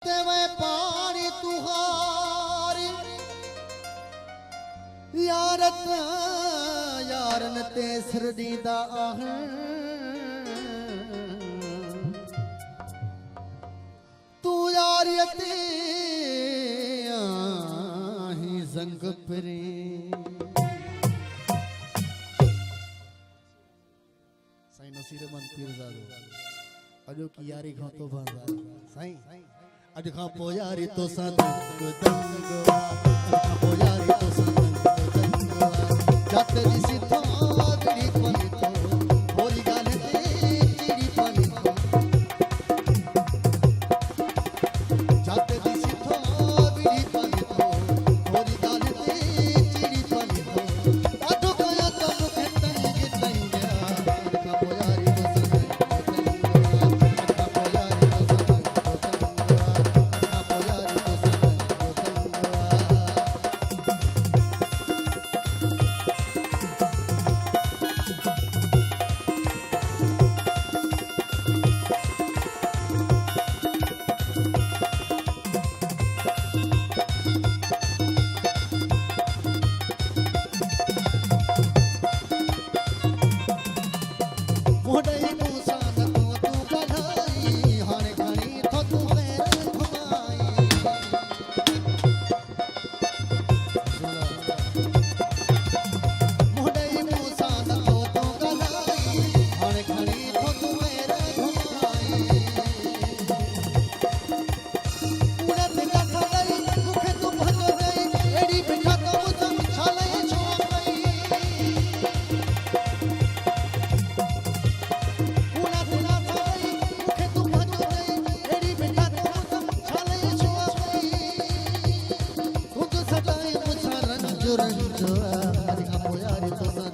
तेवे पानी तुहारी यारत यारन ते सरदी दा आह तू यारियते आही जंग परे साईं नसीर मन पीरजादो अजो की यारी खां तो भांजा साईं अज खां पो यारी तो सा दंग दंगवा अज खां पो यारी तो सा दंग दंगवा जत दिसी तो गड़ी पनी तो होरी गाल ते चिड़ी पनी तो जत दिसी तो गड़ी पनी तो होरी गाल ते चिड़ी पनी तो अधो कया तो मुखे तंग तंगया अज खां पो यारी तो सा दंग दंगवा अज खां पो यारी तो सा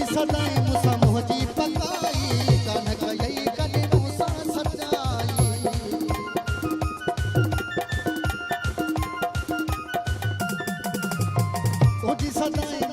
सदाई मुसा मोहजी पकाई कनक यही कने मुसा सजाई ओ जी सदाई